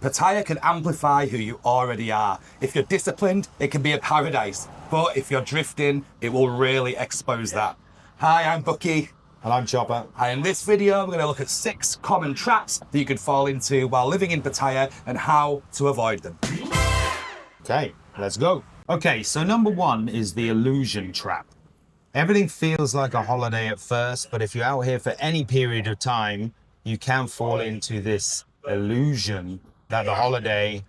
Pattaya can amplify who you already are. If you're disciplined, it can be a paradise. But if you're drifting, it will really expose that. Hi, I'm Bucky. And I'm Chopper. And in this video, we're going to look at 6 common traps that you could fall into while living in Pattaya and how to avoid them. Okay, let's go. Okay, so number 1 is the illusion trap. Everything feels like a holiday at first, but if you're out here for any period of time, you can fall into this illusion that the holiday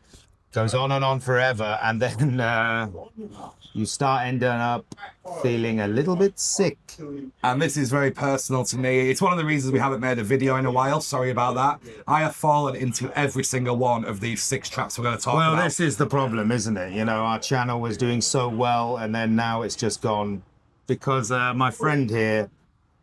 goes on and on forever, and then you start ending up feeling a little bit sick. And this is very personal to me. It's one of the reasons we haven't made a video in a while. Sorry about that. I have fallen into every single one of these 6 traps we're going to talk about. Well, this is the problem, isn't it? You know, our channel was doing so well, and then now it's just gone because my friend here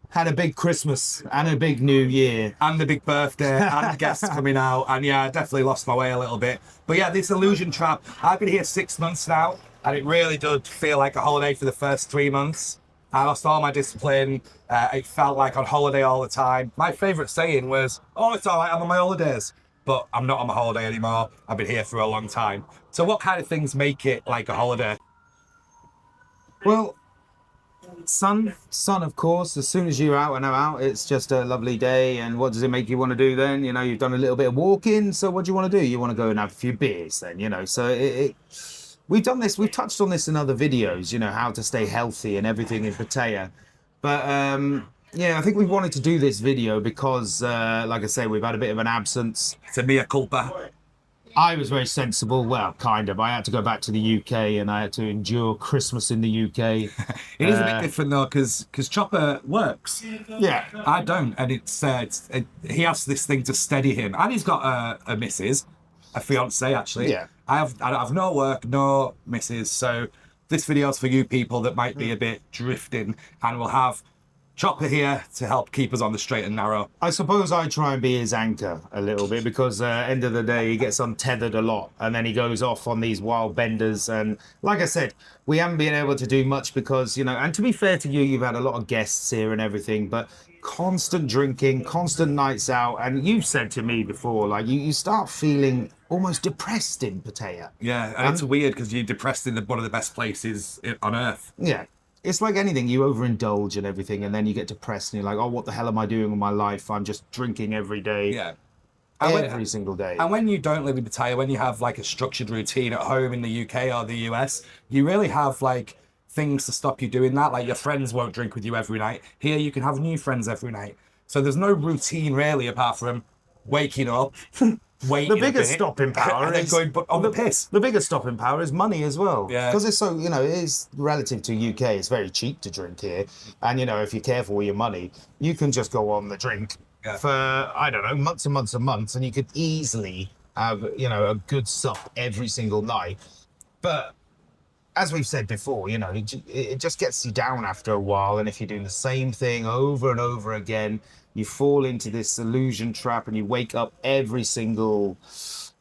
had a big Christmas and a big New Year. And the big birthday and guests coming out. And yeah, I definitely lost my way a little bit. But yeah, this illusion trap, I've been here 6 months now, and it really did feel like a holiday for the first 3 months. I lost all my discipline. It felt like on holiday all the time. My favourite saying was, oh, it's all right, I'm on my holidays. But I'm not on my holiday anymore. I've been here for a long time. So what kind of things make it like a holiday? Well, sun, of course. As soon as you're out and out, it's just a lovely day. And what does it make you want to do then? You know, you've done a little bit of walking. So what do you want to do? You want to go and have a few beers then, you know. So we've done this. We've touched on this in other videos, you know, how to stay healthy and everything in Pattaya. But yeah, I think we wanted to do this video because, like I say, we've had a bit of an absence. It's a mea culpa. I was very sensible, well, kind of. I had to go back to the UK and I had to endure Christmas in the UK. It is a bit different though, because Chopper works. Yeah. I don't, and he has this thing to steady him, and he's got a missus, a fiance actually. Yeah. I have no work, no missus, so this video's for you people that might be a bit drifting, and we'll have Chopper here to help keep us on the straight and narrow. I suppose I try and be his anchor a little bit because end of the day he gets untethered a lot and then he goes off on these wild benders, and like I said, we haven't been able to do much because, you know, and to be fair to you, you've had a lot of guests here and everything, but constant drinking, constant nights out, and you've said to me before, like you start feeling almost depressed in Pattaya. Yeah, and it's weird because you're depressed in one of the best places on earth. Yeah. It's like anything, you overindulge and everything, and then you get depressed and you're like, oh, what the hell am I doing with my life? I'm just drinking every day. Yeah. Every single day. And when you don't live in Pattaya, when you have like a structured routine at home in the UK or the US, you really have like things to stop you doing that. Like your friends won't drink with you every night. Here you can have new friends every night. So there's no routine really apart from waking up, waiting the biggest stopping power and then is going on the piss. The biggest stopping power is money as well. Yeah. Because it's so, you know, it is relative to UK, it's very cheap to drink here. And, you know, if you're careful with your money, you can just go on the drink for, I don't know, months and months and months, and you could easily have, you know, a good sup every single night. But as we've said before, you know, it just gets you down after a while. And if you're doing the same thing over and over again, you fall into this illusion trap and you wake up every single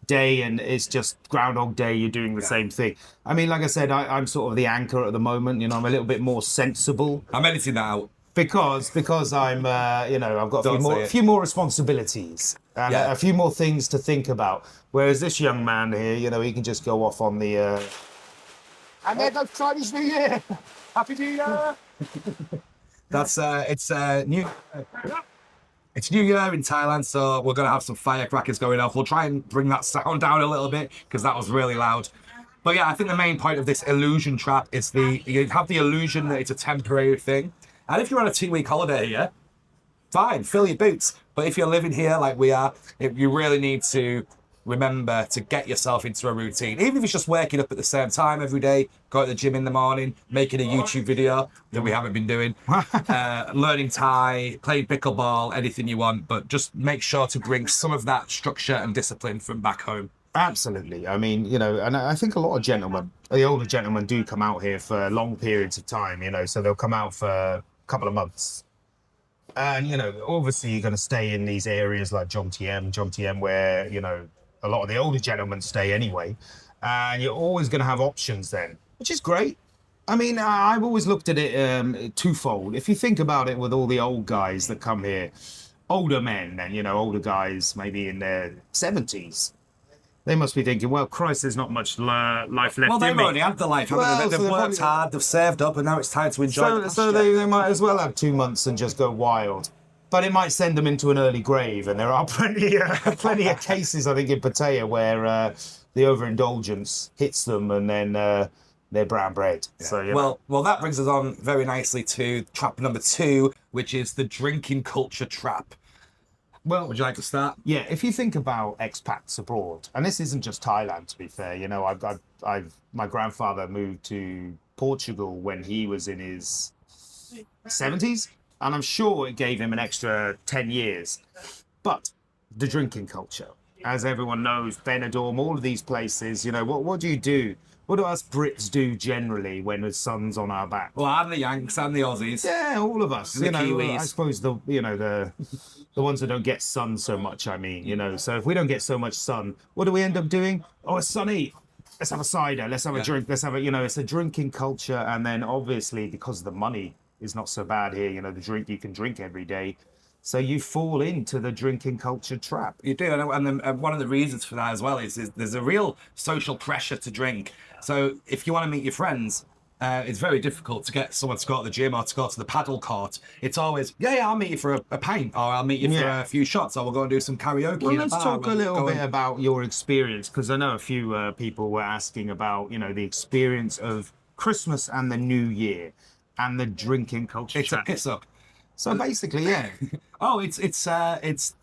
day and it's just Groundhog Day, you're doing the same thing. I mean, like I said, I'm sort of the anchor at the moment, you know, I'm a little bit more sensible. I'm editing that out. Because I'm, you know, I've got a few more responsibilities and a few more things to think about. Whereas this young man here, you know, he can just go off on the... And then goes Chinese New Year! Happy New Year! That's, It's New Year in Thailand, so we're going to have some firecrackers going off. We'll try and bring that sound down a little bit because that was really loud. But yeah, I think the main point of this illusion trap is you have the illusion that it's a temporary thing. And if you're on a 2-week holiday here, fine, fill your boots. But if you're living here like we are, you really need to remember to get yourself into a routine. Even if it's just waking up at the same time every day, go to the gym in the morning, making a YouTube video that we haven't been doing, learning Thai, playing pickleball, anything you want, but just make sure to bring some of that structure and discipline from back home. Absolutely. I mean, you know, and I think a lot of gentlemen, the older gentlemen do come out here for long periods of time, you know, so they'll come out for a couple of months. And, you know, obviously you're going to stay in these areas like Jomtien, where, you know, a lot of the older gentlemen stay anyway, and you're always going to have options then, which is great. I mean, I've always looked at it twofold. If you think about it with all the old guys that come here, older men and, you know, older guys maybe in their 70s, They must be thinking, well, Christ, there's not much life left Well, in they've me. already had the life, haven't Well, they? so They've they're worked probably- hard, they've saved up, and now it's time to enjoy the So pasture. they might as well have 2 months and just go wild. But it might send them into an early grave, and there are plenty of cases, I think, in Pattaya where the overindulgence hits them, and then they're brown bread. So you know. Well, that brings us on very nicely to trap number 2, which is the drinking culture trap. Well, Would you like to start? yeah, if you think about expats abroad, and this isn't just Thailand, to be fair. You know, my grandfather moved to Portugal when he was in his 70s, and I'm sure it gave him an extra 10 years. But the drinking culture, as everyone knows, Benidorm, all of these places, you know, what do you do? What do us Brits do generally when the sun's on our back? Well, I'm the Yanks and the Aussies. Yeah, all of us. And You the know, Kiwis. I suppose the ones that don't get sun so much. I mean, you know, so if we don't get so much sun, what do we end up doing? Oh, it's sunny. Let's have a cider. Let's have a drink. Let's have a, you know, it's a drinking culture. And then obviously because the money is not so bad here, you know, the drink you can drink every day. So you fall into the drinking culture trap. You do, and one of the reasons for that as well is there's a real social pressure to drink. So if you want to meet your friends, it's very difficult to get someone to go to the gym or to go to the paddle court. It's always, yeah, I'll meet you for a pint, or I'll meet you for a few shots, or we'll go and do some karaoke. Well, in a let's bar. talk a We'll little go bit and- about your experience, because I know a few people were asking about, you know, the experience of Christmas and the New Year and the drinking culture. It's a trap. piss up. So basically, yeah. Oh, it's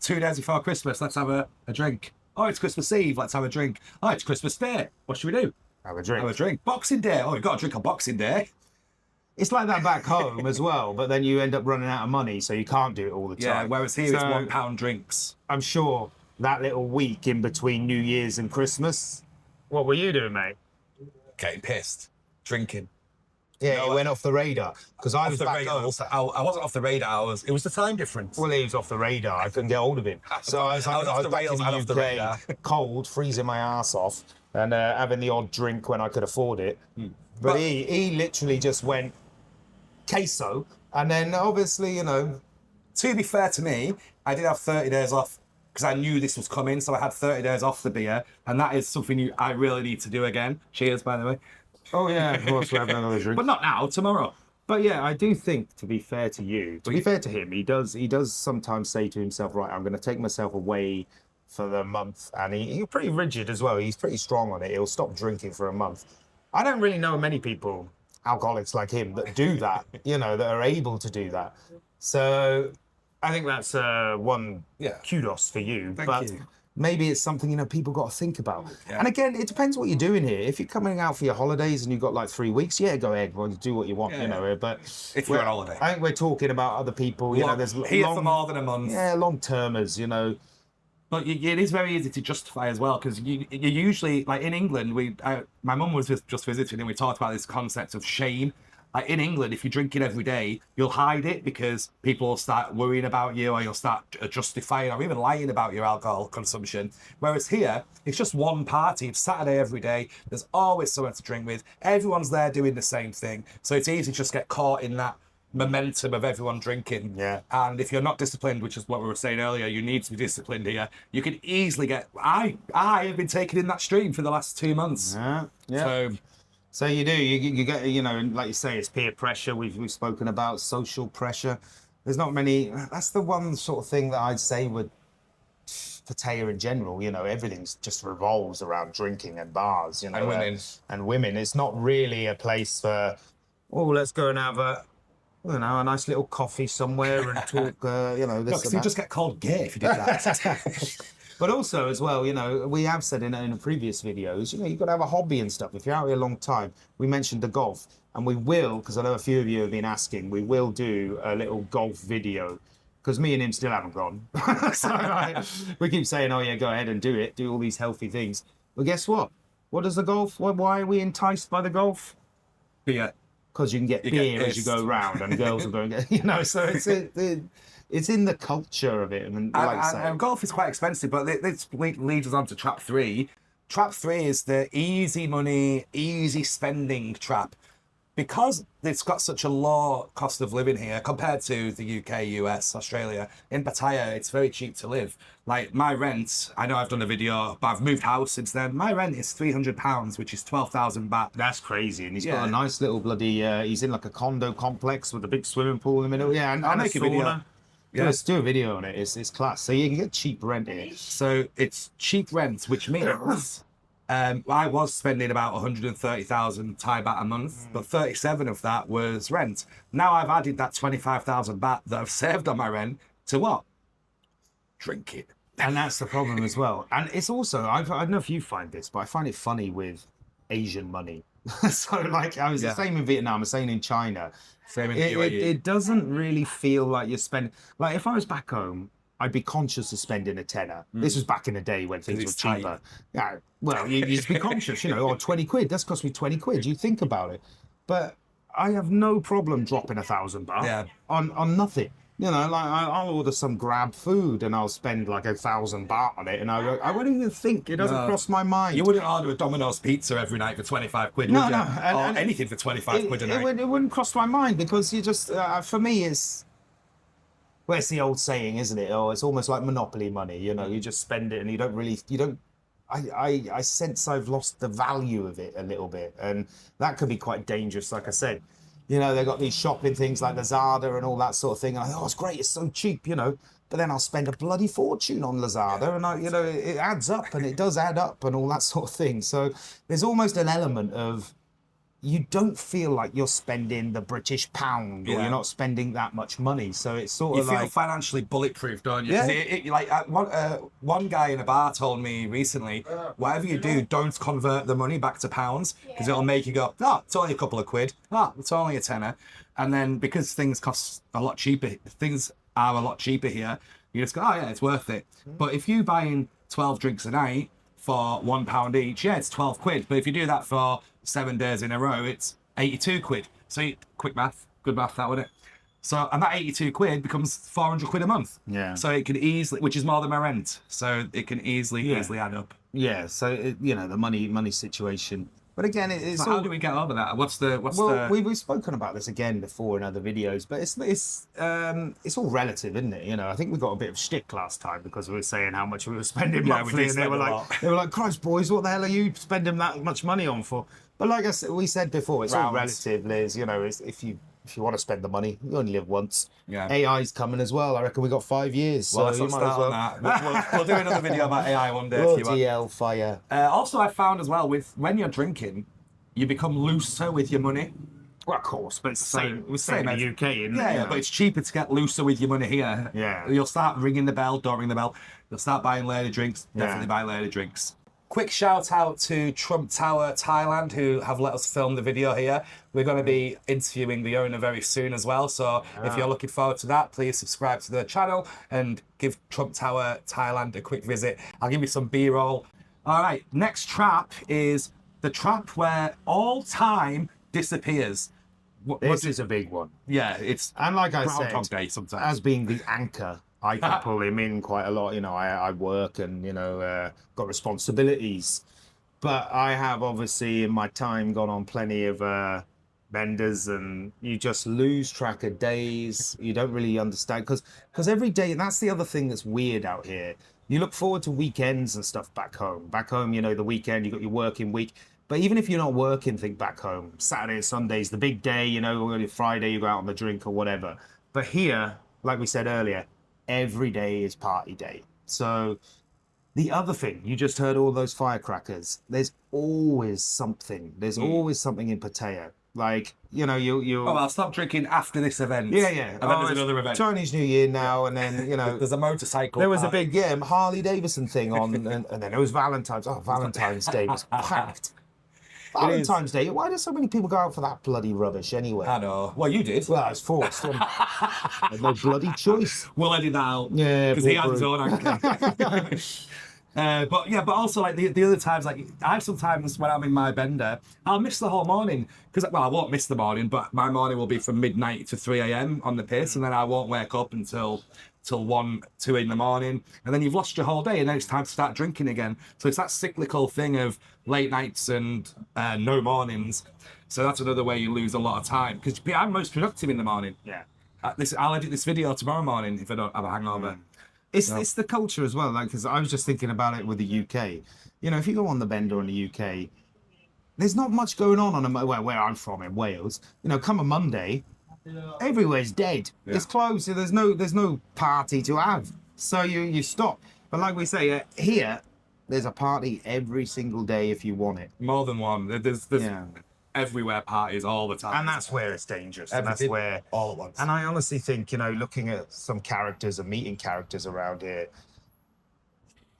2 days before Christmas. Let's have a drink. Oh, it's Christmas Eve. Let's have a drink. Oh, it's Christmas Day. What should we do? Have a drink. Have a drink. Boxing Day. Oh, you've got to drink on Boxing Day. It's like that back home as well, but then you end up running out of money, so you can't do it all the time. Yeah. Whereas here it's So, £1 drinks. I'm sure that little week in between New Year's and Christmas, what were you doing, mate? Getting pissed. Drinking. Yeah, it went off the radar because I Off was the back radar. home. I wasn't off the radar. It was the time difference. Well, he was off the radar. I couldn't get hold of him. So I was off the back in rails the and off the radar. UK, cold, freezing my ass off, and having the odd drink when I could afford it. But he literally just went queso, and then obviously, you know, To be fair to me, I did have 30 days off because I knew this was coming. So I had 30 days off the beer, and that is something I really need to do again. Cheers, by the way. oh yeah, of course we're having another drink. But not now, tomorrow. But yeah, I do think, to be fair to you, to be fair to him, he does sometimes say to himself, right, I'm going to take myself away for the month. And he's pretty rigid as well. He's pretty strong on it. He'll stop drinking for a month. I don't really know many people, alcoholics like him, that do that, you know, that are able to do that. So I think that's one kudos for you. Thank you. Maybe it's something, you know, people got to think about. And again, it depends what you're doing here. If you're coming out for your holidays and you've got like 3 weeks, yeah, go ahead. Well, do what you want, you know. But If you're on holiday. I think we're talking about other people, you know, there's Here for more than a month. yeah, long-termers, you know. But it is very easy to justify as well because you usually, like in England, my mum was just visiting and we talked about this concept of shame. Like in England, if you're drinking every day, you'll hide it because people will start worrying about you or you'll start justifying or even lying about your alcohol consumption. Whereas here, it's just one party. It's Saturday every day. There's always someone to drink with. Everyone's there doing the same thing. So it's easy to just get caught in that momentum of everyone drinking. Yeah. And if you're not disciplined, which is what we were saying earlier, you need to be disciplined here. You can easily get. I have been taken in that stream for the last 2 months. Yeah. So you do, you get, you know, like you say, it's peer pressure. We've spoken about social pressure. There's not many. That's the one sort of thing that I'd say with Pattaya in general. You know, everything's just revolves around drinking and bars. You know, and women. It's not really a place for. Oh, let's go and have a nice little coffee somewhere and talk. You know, this. Because you just get called gay if you did that. But also as well, you know, we have said in the previous videos, you know, you've got to have a hobby and stuff. If you're out here a long time, we mentioned the golf, and we will, because I know a few of you have been asking, we will do a little golf video, because me and him still haven't gone. So we keep saying, oh yeah, go ahead and do it, do all these healthy things. But guess what? What does the golf, why are we enticed by the golf? Yeah. Because you can get beer as you go round, and girls will go and get, you know, so it's in the culture of it. And like I say, and golf is quite expensive, but this leads us on to trap 3. Trap 3 is the easy money, easy spending trap. because it's got such a low cost of living here compared to the UK, US, Australia, in Pattaya, it's very cheap to live. Like my rent, I know I've done a video, but I've moved house since then. My rent is £300, which is 12,000 baht. That's crazy. And he's Yeah. got a nice little bloody, he's in like a condo complex with a big swimming pool in the middle. Yeah, and I'll a make a video. sauna. Yeah. Let's do a video on it. It's class. So you can get cheap rent here. So it's cheap rent, which means I was spending about 130,000 Thai baht a month, but 37 of that was rent. Now I've added that 25,000 baht that I've saved on my rent to what? Drinking. And that's the problem as well. And it's also, I don't know if you find this, but I find it funny with Asian money. So like I was the same in Vietnam, the same in China. Same in It doesn't really feel like you're spending, like if I was back home, I'd be conscious of spending a tenner. This was back in the day when things were cheaper. Yeah, well, you just be conscious, you know, 20 quid, that's cost me 20 quid. You think about it. But I have no problem dropping 1,000 baht on nothing. You know, like I'll order some Grab food and I'll spend like 1,000 baht on it, and I wouldn't even think. It doesn't cross my mind. You wouldn't order a Domino's pizza every night for 25 quid, would you? Or anything for 25 quid a night. It wouldn't cross my mind because you just, for me, it's the old saying, isn't it? Oh, it's almost like monopoly money. You know, you just spend it and you don't. I sense I've lost the value of it a little bit, and that could be quite dangerous. Like I said. You know, they've got these shopping things like Lazada and all that sort of thing. And I thought, oh, it's great, it's so cheap, you know. But then I'll spend a bloody fortune on Lazada and, you know, it adds up and it does add up and all that sort of thing. So there's almost an element of you don't feel like you're spending the British pound or you're not spending that much money. So it's sort of like... You feel financially bulletproof, don't you? Yeah. One guy in a bar told me recently, whatever you do, don't convert the money back to pounds because it'll make you go, oh, it's only a couple of quid. Oh, it's only a tenner. And then because things cost a lot cheaper, things are a lot cheaper here, you just go, oh, yeah, it's worth it. But if you buy in 12 drinks a night for £1 each, yeah, it's 12 quid. But if you do that for 7 days in a row, it's 82 quid. So quick math, good math, that wouldn't it? So, and that 82 quid becomes 400 quid a month. Yeah. So it can easily, which is more than my rent. So it can easily add up. Yeah. So, you know, the money situation. But again, it's so how do we get over that? We've spoken about this again before in other videos, but it's all relative, isn't it? You know, I think we got a bit of shtick last time because we were saying how much we were spending monthly, and they were like, "Christ, boys, what the hell are you spending that much money on for?" But like we said before, it's all relative, Liz. You know, if you want to spend the money, you only live once. Yeah. AI's coming as well. I reckon we got 5 years. Well, so let's not start on that. We'll do another video about AI one day. Bloody hellfire. Also, I found as well when you're drinking, you become looser with your money. Well, of course, but it's same in the UK, isn't it? Yeah, but it's cheaper to get looser with your money here. Yeah. You'll start ringing the bell, don't ring the bell. You'll start buying later drinks, definitely buy later drinks. Quick shout out to Trump Tower Thailand, who have let us film the video here. We're going to be interviewing the owner very soon as well. So if you're looking forward to that, please subscribe to the channel and give Trump Tower Thailand a quick visit. I'll give you some B-roll. All right, next trap is the trap where all time disappears. This is a big one. Yeah, it's and like I Groundhog said, Day sometimes. As being the anchor, I can pull him in quite a lot. You know, I work and, you know, got responsibilities. But I have obviously in my time gone on plenty of benders, and you just lose track of days. You don't really understand because every day, and that's the other thing that's weird out here. You look forward to weekends and stuff back home. Back home, you know, the weekend, you got your working week. But even if you're not working, think back home. Saturday and Sunday's the big day, you know, Friday you go out on the drink or whatever. But here, like we said earlier, every day is party day. So the other thing, you just heard all those firecrackers. There's always something. There's always something in Pattaya. Like, you know, you. Oh, I'll stop drinking after this event. Yeah. And then there's another event. Chinese New Year now, and then, you know. There's a motorcycle. There was a big, Harley Davidson thing on, and then it was Valentine's. Oh, Valentine's Day was packed. Valentine's Day. Why do so many people go out for that bloody rubbish anyway? I know. Well, you did. Well, I was forced. No bloody choice. We'll edit that out. Yeah, because he had his own anchor. But also like the other times, like I sometimes when I'm in my bender, I'll miss the whole morning because I won't miss the morning, but my morning will be from midnight to 3 a.m. on the piss, and then I won't wake up until till 1, 2 in the morning, and then you've lost your whole day, and then it's time to start drinking again. So it's that cyclical thing of late nights and no mornings. So that's another way you lose a lot of time, because I'm most productive in the morning. Yeah. I'll edit this video tomorrow morning if I don't have a hangover. It's the culture as well, like, because I was just thinking about it with the UK. You know, if you go on the bender in the UK, there's not much going on where I'm from in Wales. You know, come a Monday, everywhere's dead. Yeah. It's closed. So there's no party to have. So you stop. But like we say, here, there's a party every single day if you want it. More than one. There's everywhere parties all the time. And that's where it's dangerous. Everything, and that's where all at once. And I honestly think, you know, looking at some characters and meeting characters around here,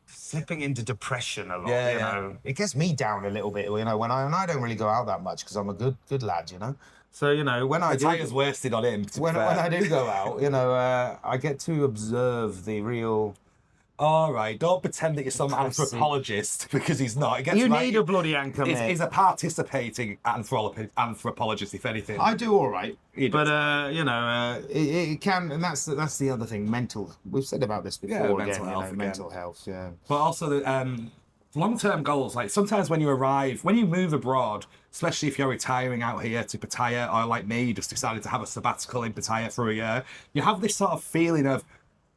slipping into depression a lot. Yeah, you know, it gets me down a little bit. You know, and I don't really go out that much because I'm a good lad. You know, so you know when Pattaya's wasted on him. When I do go out, you know, I get to observe the real. All right, don't pretend that you're some anthropologist, because he's not. You need a bloody anchor, mate. He's a participating anthropologist, if anything. I do all right, but you know, it can, and that's the other thing. Mental. We've said about this before. Mental health. Yeah. But also the long-term goals. Like sometimes when you move abroad, especially if you're retiring out here to Pattaya, or like me, just decided to have a sabbatical in Pattaya for a year, you have this sort of feeling of,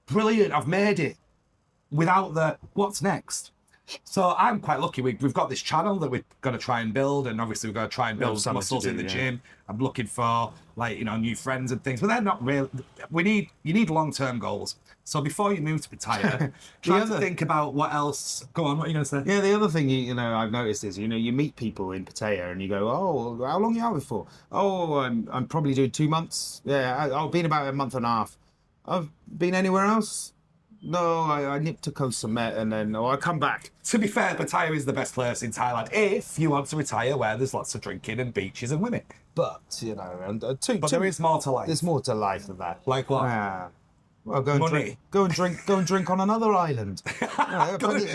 brilliant, I've made it. Without the what's next. So I'm quite lucky. We've got this channel that we're going to try and build, and obviously we're going to try and build muscles in the gym. I'm looking for, like, you know, new friends and things, but they're not real. You need long-term goals. So before you move to Pattaya, try to think about what else. Go on, what are you going to say? Yeah, the other thing you know I've noticed is, you know, you meet people in Pattaya and you go, oh, how long are you out for? Oh, I'm probably doing 2 months. Yeah, I've been about a month and a half. I've been anywhere else? No, I nipped to Koh Samet and then I come back. To be fair, Pattaya is the best place in Thailand if you want to retire where there's lots of drinking and beaches and women. But, you know, there is more to life. There's more to life than that. Like what? Well, go and drink on another island.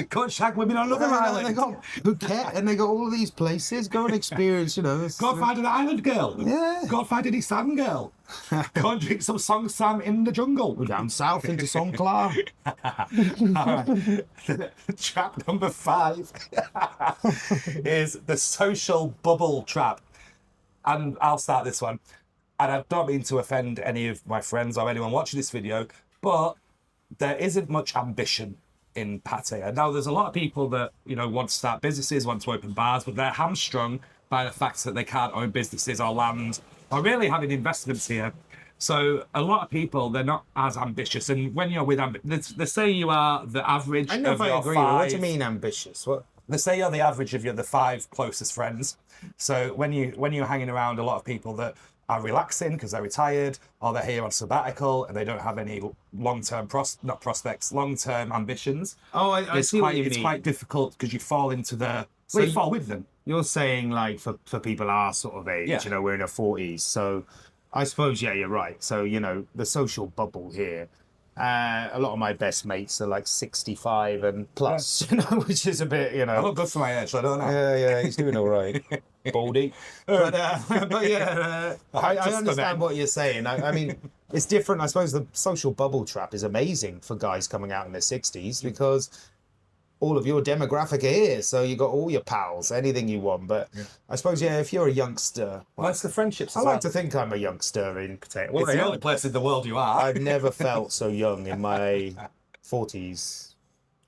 Go and shag women on another island. Phuket, and they got all these places. Go and experience, you know. Go and find an island girl. Yeah. Go and find an Isan girl. Go and drink some Song Sam in the jungle. Go down south into Songkla. All right. Trap number 5 is the social bubble trap. And I'll start this one. And I don't mean to offend any of my friends or anyone watching this video, but there isn't much ambition in Pattaya. Now, there's a lot of people that, you know, want to start businesses, want to open bars, but they're hamstrung by the fact that they can't own businesses or land or really having investments here. So a lot of people, they're not as ambitious. And when you're with they say you are the average I know of if I your agree. 5... What do you mean ambitious? What? They say you're the average of the 5 closest friends. So when you're hanging around a lot of people that are relaxing because they're retired or they're here on sabbatical and they don't have any long-term long-term ambitions. Oh, I see what you mean. It's quite difficult because you fall into you fall with them. You're saying, like, for people our sort of age, you know, we're in our 40s. So I suppose, yeah, you're right. So, you know, the social bubble here, a lot of my best mates are like 65 and plus, you know, which is a bit, you know. I look good for my age, I don't know. Yeah, he's doing all right. Baldy. But yeah, I understand what you're saying. I mean, it's different. I suppose the social bubble trap is amazing for guys coming out in their 60s because all of your demographic are here. So you got all your pals, anything you want. But I suppose, yeah, if you're a youngster. Well, it's the friendships. I like to think I'm a youngster in Pattaya. Well, it's the only place in the world you are. I've never felt so young in my 40s.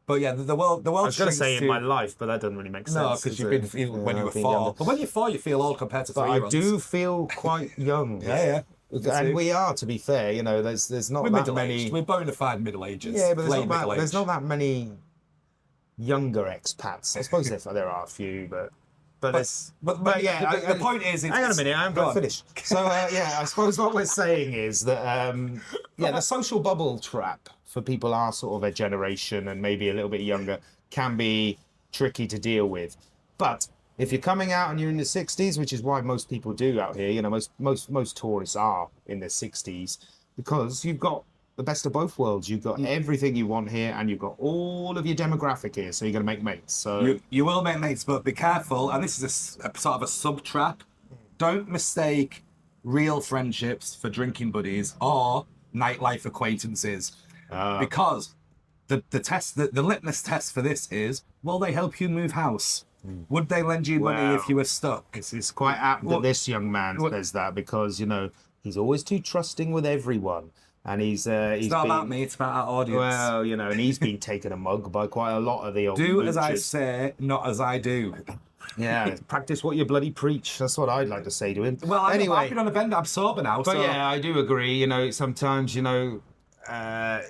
But yeah, the world. I was going to say in my life, but that doesn't really make sense. No, because you've been when you were 4. But when you're 4, you feel old compared to 3-year-olds. I do feel quite young. Yeah. And we are, to be fair. You know, there's not that many. We're bona fide middle ages. Yeah, but there's not that many younger expats. I suppose there are a few, but yeah. The point is, hang on a minute, I'm going to finish. So yeah, I suppose what we're saying is that the social bubble trap for people our sort of a generation and maybe a little bit younger can be tricky to deal with. But if you're coming out and you're in the 60s, which is why most people do out here, you know, most tourists are in their 60s, because you've got the best of both worlds. You've got everything you want here, and you've got all of your demographic here, so you're going to make mates. So you will make mates, but be careful. And this is a sort of a sub trap. Don't mistake real friendships for drinking buddies or nightlife acquaintances. because the test, the litmus test for this is, will they help you move house? Would they lend you money if you were stuck? It's quite apt that this young man says that because, you know, he's always too trusting with everyone. And he's It's not about me, it's about our audience. Well, you know, and he's been taken a mug by quite a lot of the old Do as I moochers. say, not as I do. Yeah, practice what you bloody preach. That's what I'd like to say to him. Well, anyway, I've been on a bender, I'm sober now. but so... yeah, I do agree. You know, sometimes, you know,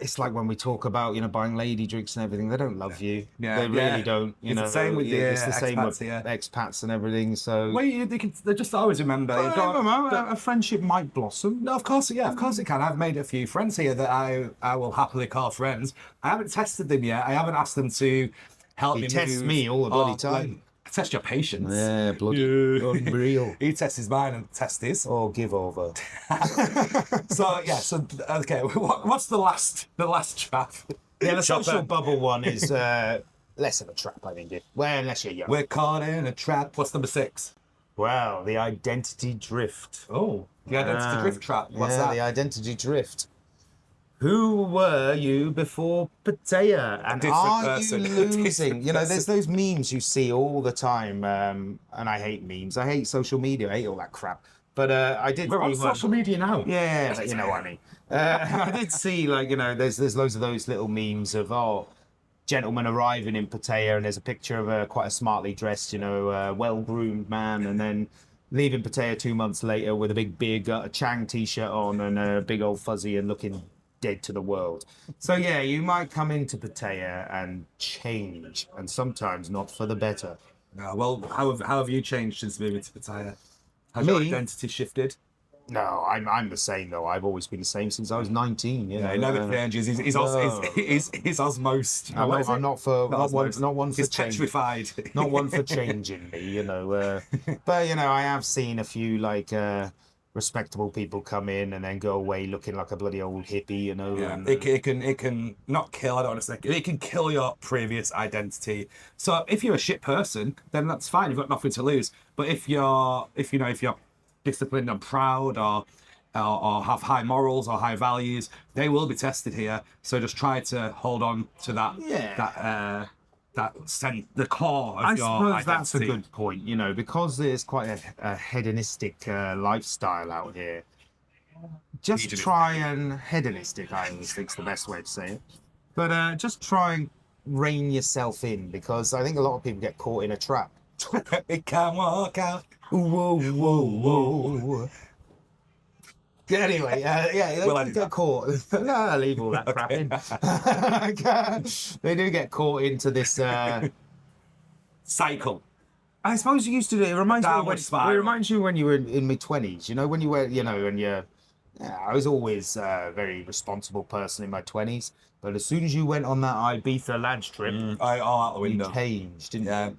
it's like when we talk about, you know, buying lady drinks and everything, they don't love you. Yeah, They really don't. You It's know, the same with it's the same with expats, expats and everything. So well, they just always remember. a friendship might blossom. No, of course it can. I've made a few friends here that I will happily call friends. I haven't tested them yet. I haven't asked them to help me. He tests move me all the bloody or, time. Test your patience. Yeah, bloody unreal. He tests mine and tests his. Oh, give over. So yeah, okay. What's the last trap? Yeah, the social bubble one is less of a trap, I think. Well, unless you're young. We're caught in a trap. What's number 6? Well, the identity drift. Oh, the identity drift trap. What's that? The identity drift. Who were you before Pattaya? And are person. you losing? You know, there's those memes you see all the time, and I hate memes. I hate social media. I hate all that crap. But I did. We're on social media now. Yeah, but you know what I mean. I did see, like, you know, there's loads of those little memes of gentleman arriving in Pattaya, and there's a picture of quite a smartly dressed, you know, well-groomed man, and then leaving Pattaya 2 months later with a big beer gut, a Chang t-shirt on, and a big old fuzzy, and looking dead to the world. So yeah, you might come into Pattaya and change, and sometimes not for the better. Well, how have you changed since moving to Pattaya? Has your identity shifted? No, I'm the same though. I've always been the same since I was 19. You know, he never changes. He's osmosed. I'm not one for He's change. petrified. Not one for changing me, you know. But you know, I have seen a few like respectable people come in and then go away looking like a bloody old hippie, you know. Yeah, and, it can not kill. I don't want to say it can kill your previous identity. So if you're a shit person, then that's fine. You've got nothing to lose. But if you're disciplined and proud, or have high morals or high values, they will be tested here. So just try to hold on to that. Yeah. The core of your suppose identity. That's a good point, you know, because there's quite a hedonistic lifestyle out here. Just try and hedonistic, I always think is the best way to say it. But just try and rein yourself in, because I think a lot of people get caught in a trap. It can walk out. Whoa, whoa, whoa. Anyway, they get caught. No, leave all that crap in. They do get caught into this cycle. I suppose you used to do it. It reminds you when you were in mid-20s. You know, when you were, you know, and I was always a very responsible person in my 20s. But as soon as you went on that Ibiza lads trip, all out the window. You changed, didn't you?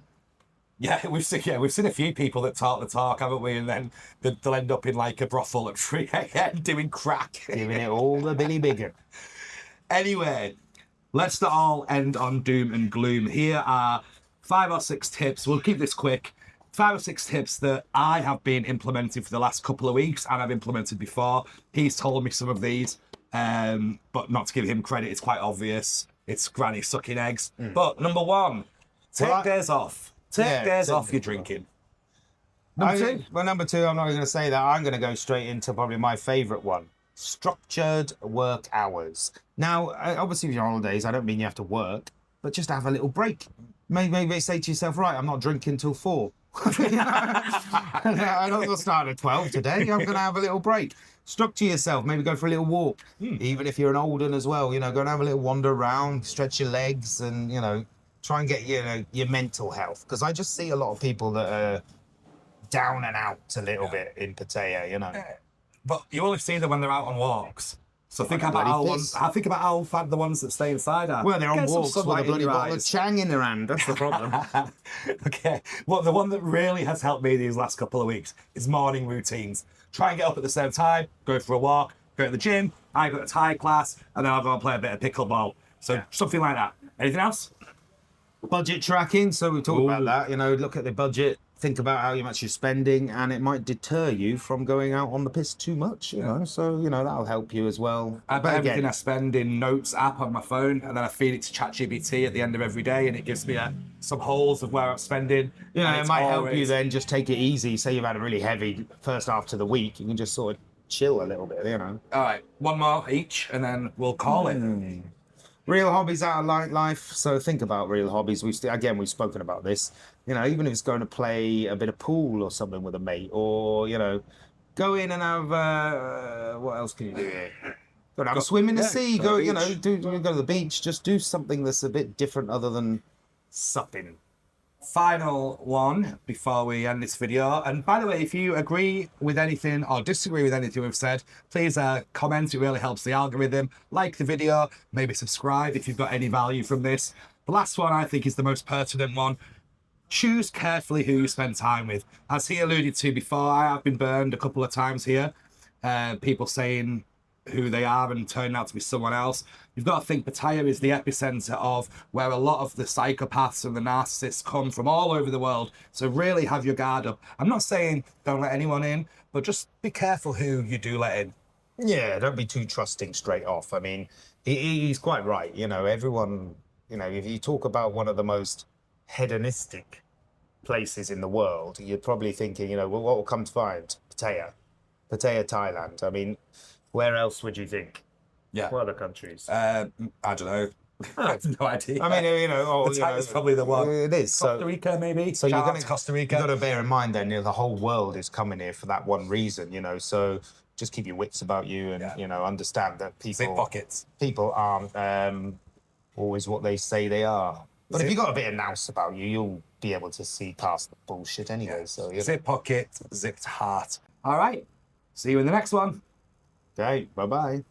Yeah, we've seen a few people that talk the talk, haven't we? And then they'll end up in like a brothel at 3 a.m. doing crack. Giving it all the Billy Bigger. Anyway, let's not all end on doom and gloom. Here are 5 or 6 tips. We'll keep this quick. 5 or 6 tips that I have been implementing for the last couple of weeks, and I've implemented before. He's told me some of these, but not to give him credit, it's quite obvious. It's granny sucking eggs. But number 1, take days off. Take days off your drinking. Number two, I'm not going to say that. I'm going to go straight into probably my favourite one. Structured work hours. Now, obviously, if you're on holidays, I don't mean you have to work, but just have a little break. Maybe say to yourself, right, I'm not drinking till 4. I don't start at 12 today. I'm going to have a little break. Structure yourself. Maybe go for a little walk. Even if you're an old one as well, you know, go and have a little wander around, stretch your legs, and, you know, try and get your mental health, because I just see a lot of people that are down and out a little bit in Pattaya, you know. But you only see them when they're out on walks. So think about how fat the ones that stay inside are. Well, they're on walks with a bloody bottle of Chang in their hand. That's the problem. Okay. Well, the one that really has helped me these last couple of weeks is morning routines. Try and get up at the same time, go for a walk, go to the gym. I go to Thai class, and then I'll go and play a bit of pickleball. So something like that. Anything else? Budget tracking. So we talked about that. You know, look at the budget think about how much you're spending, and it might deter you from going out on the piss too much, you know. So, you know, that'll help you as well. I put But everything again, I spend in Notes app on my phone, and then I feed it to ChatGPT at the end of every day, and it gives me some holes of where I'm spending. you know, and it it's might help you always- then just take it easy. Say you've had a really heavy first half to the week, you can just sort of chill a little bit, you know. All right, one more each, and then we'll call it. Real hobbies out of nightlife. So think about real hobbies. We've spoken about this. You know, even if it's going to play a bit of pool or something with a mate, or you know, go in and have what else can you do here? Go and have a swim in the sea. go to Go, the you know, beach. go to the beach. Just do something that's a bit different other than supping. Final one before we end this video. And by the way, if you agree with anything or disagree with anything we've said, please comment. It really helps the algorithm. Like the video, maybe subscribe if you've got any value from this. The last one I think is the most pertinent one. Choose carefully who you spend time with. As he alluded to before, I have been burned a couple of times here. People saying who they are and turning out to be someone else. You've got to think Pattaya is the epicenter of where a lot of the psychopaths and the narcissists come from all over the world. So really have your guard up. I'm not saying don't let anyone in, but just be careful who you do let in. Yeah, don't be too trusting straight off. I mean, he's quite right. You know, everyone, you know, if you talk about one of the most hedonistic places in the world, you're probably thinking, you know, well, what will come to mind? Pattaya, Thailand. I mean, where else would you think? Yeah. What other countries? I don't know. I have no idea. I mean, you know, Pattaya's probably the one. It is. Costa Rica, maybe. So Shout out to Costa Rica. You've got to bear in mind then, you know, the whole world is coming here for that one reason, you know. So just keep your wits about you, and you know, understand that Zip pockets. people aren't always what they say they are. But if you've got a bit of nous about you, you'll be able to see past the bullshit anyway. Yeah. So you know. Zip pocket, zipped heart. All right. See you in the next one. Okay. Bye bye.